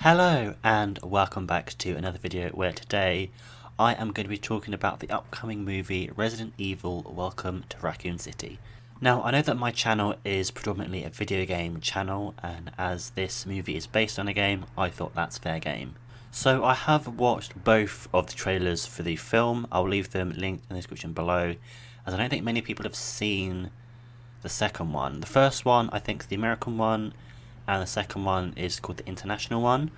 Hello and welcome back to another video where today I am going to be talking about the upcoming movie Resident Evil Welcome to Raccoon City. Now I know that my channel is predominantly a video game channel, and as this movie is based on a game, I thought that's fair game. So I have watched both of the trailers for the film. I'll leave them linked in the description below, as I don't think many people have seen the second one. The first one I think is the American one, and the second one is called the international one.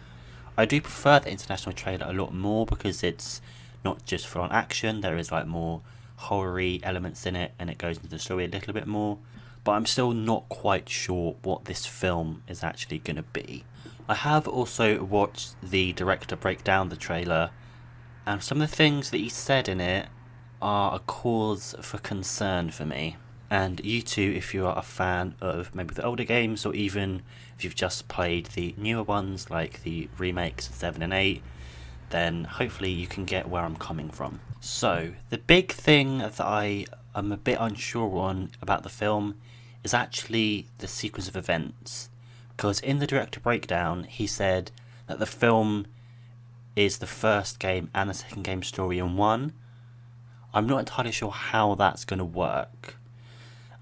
I do prefer the international trailer a lot more because it's not just full on action, there is like more horror-y elements in it and it goes into the story a little bit more, but I'm still not quite sure what this film is actually going to be. I have also watched the director break down the trailer, and some of the things that he said in it are a cause for concern for me. And you too, if you are a fan of maybe the older games, or even if you've just played the newer ones like the remakes 7 and 8, then hopefully you can get where I'm coming from. So the big thing that I am a bit unsure on about the film is actually the sequence of events, because in the director breakdown he said that the film is the first game and the second game story in one. I'm not entirely sure how that's going to work.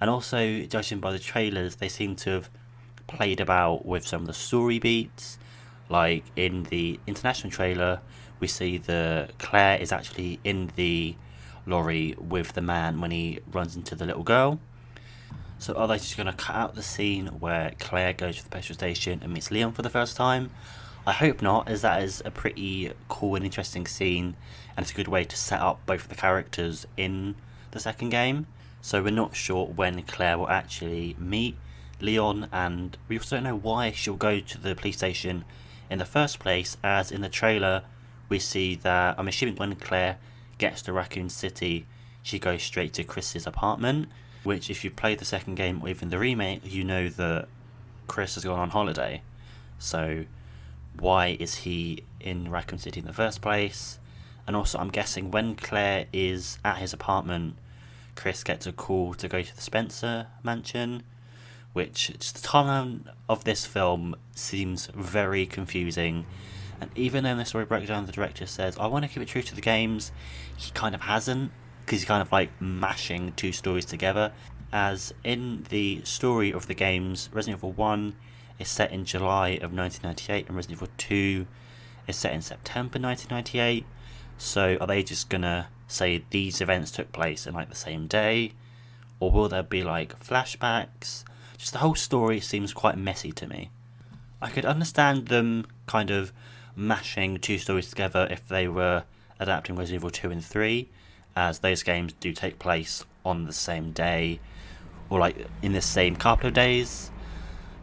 And also, judging by the trailers, they seem to have played about with some of the story beats. Like in the international trailer, we see Claire is actually in the lorry with the man when he runs into the little girl. So are they just going to cut out the scene where Claire goes to the petrol station and meets Leon for the first time? I hope not, as that is a pretty cool and interesting scene, and it's a good way to set up both of the characters in the second game. So we're not sure when Claire will actually meet Leon, and we also don't know why she'll go to the police station in the first place, as in the trailer we see that, I'm assuming when Claire gets to Raccoon City, she goes straight to Chris's apartment, which if you played the second game or even the remake, you know that Chris has gone on holiday. So why is he in Raccoon City in the first place? And also I'm guessing when Claire is at his apartment, Chris gets a call to go to the Spencer mansion, which just the timeline of this film seems very confusing. And even though in the story breakdown the director says, I want to keep it true to the games, he kind of hasn't, because he's kind of like mashing two stories together. As in the story of the games, Resident Evil 1 is set in July of 1998 and Resident Evil 2 is set in September 1998. So are they just gonna say these events took place in like the same day, or will there be like flashbacks? Just the whole story seems quite messy to me. I could understand them kind of mashing two stories together if they were adapting Resident Evil 2 and 3, as those games do take place on the same day or like in the same couple of days,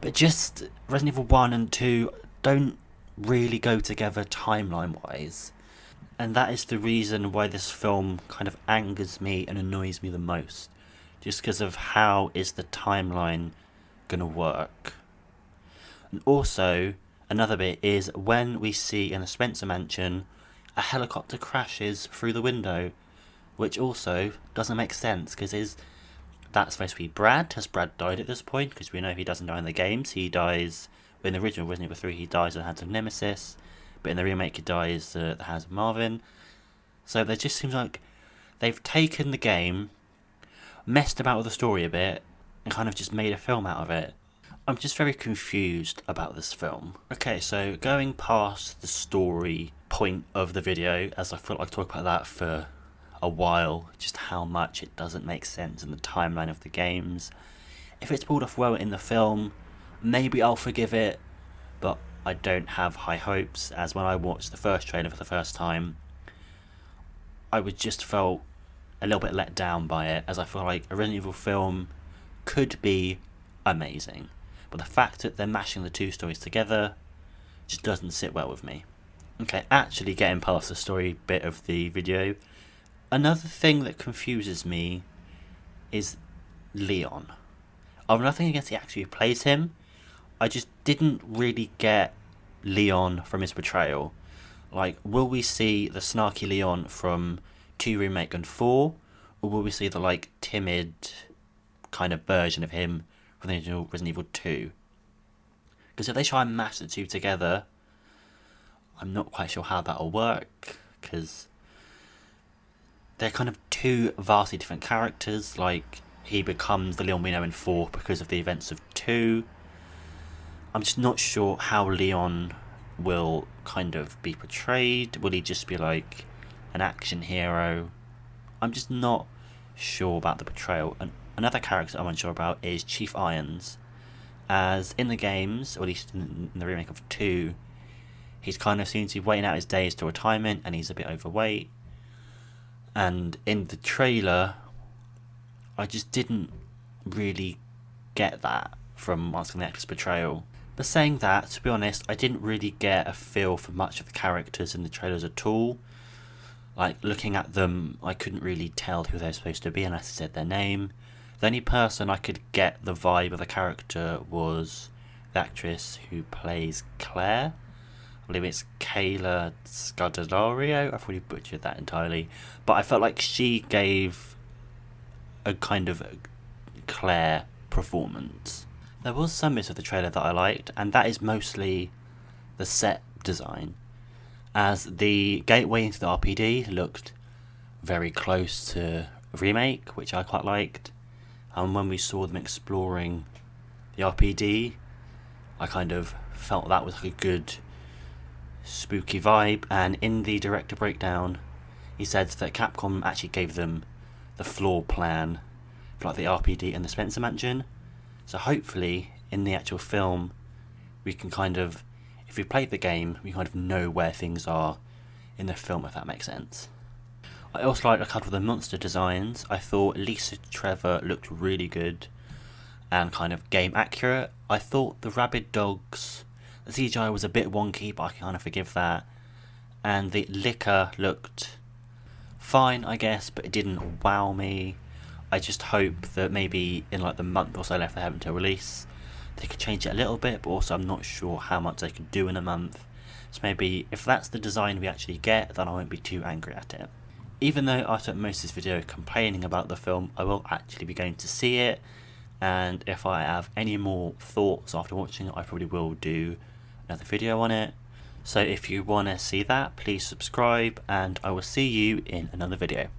but just Resident Evil 1 and 2 don't really go together timeline wise. And that is the reason why this film kind of angers me and annoys me the most. Just because of how is the timeline going to work. And also, another bit is when we see in the Spencer mansion, a helicopter crashes through the window. Which also doesn't make sense, because is that supposed to be Brad? Has Brad died at this point? Because we know he doesn't die in the games. He dies, in the original Resident Evil 3 he dies at the hands of Nemesis. But in the remake he dies at the hands of Marvin. So there just seems like they've taken the game, messed about with the story a bit, and kind of just made a film out of it. I'm just very confused about this film. Okay, so going past the story point of the video, as I feel like I talk about that for a while, just how much it doesn't make sense in the timeline of the games. If it's pulled off well in the film, maybe I'll forgive it, but I don't have high hopes, as when I watched the first trailer for the first time, I was just felt a little bit let down by it, as I feel like a Resident Evil film could be amazing, but the fact that they're mashing the two stories together just doesn't sit well with me. Okay, actually getting past the story bit of the video, another thing that confuses me is Leon. I've nothing against the actor who plays him, I just didn't really get Leon from his portrayal. Like, will we see the snarky Leon from 2 Remake and 4? Or will we see the, like, timid kind of version of him from the original Resident Evil 2? Because if they try and mash the two together, I'm not quite sure how that'll work, because they're kind of two vastly different characters. Like, he becomes the Leon we know in 4 because of the events of 2. I'm just not sure how Leon will kind of be portrayed. Will he just be like an action hero? I'm just not sure about the portrayal. And another character I'm unsure about is Chief Irons, as in the games, or at least in the remake of 2, he's kind of seems to be waiting out his days to retirement, and he's a bit overweight. And in the trailer, I just didn't really get that from Mask of the Necklace portrayal. But saying that, to be honest, I didn't really get a feel for much of the characters in the trailers at all. Like, looking at them, I couldn't really tell who they're supposed to be unless they said their name. The only person I could get the vibe of the character was the actress who plays Claire. I believe it's Kayla Scodelario. I've really butchered that entirely. But I felt like she gave a kind of Claire performance. There was some bits of the trailer that I liked, and that is mostly the set design, as the gateway into the RPD looked very close to a remake, which I quite liked. And when we saw them exploring the RPD, I kind of felt that was like a good spooky vibe. And in the director breakdown, he said that Capcom actually gave them the floor plan for like the RPD and the Spencer Mansion. So hopefully in the actual film we can kind of, if we played the game, we kind of know where things are in the film, if that makes sense. I also liked a couple of the monster designs. I thought Lisa Trevor looked really good and kind of game accurate. I thought the rabid dogs, the CGI was a bit wonky, but I can kind of forgive that. And the liquor looked fine, I guess, but it didn't wow me. I just hope that maybe in like the month or so left they have until release, they could change it a little bit, but also I'm not sure how much they could do in a month. So maybe if that's the design we actually get, then I won't be too angry at it. Even though I spent most of this video complaining about the film, I will actually be going to see it, and if I have any more thoughts after watching it, I probably will do another video on it. So if you want to see that, please subscribe, and I will see you in another video.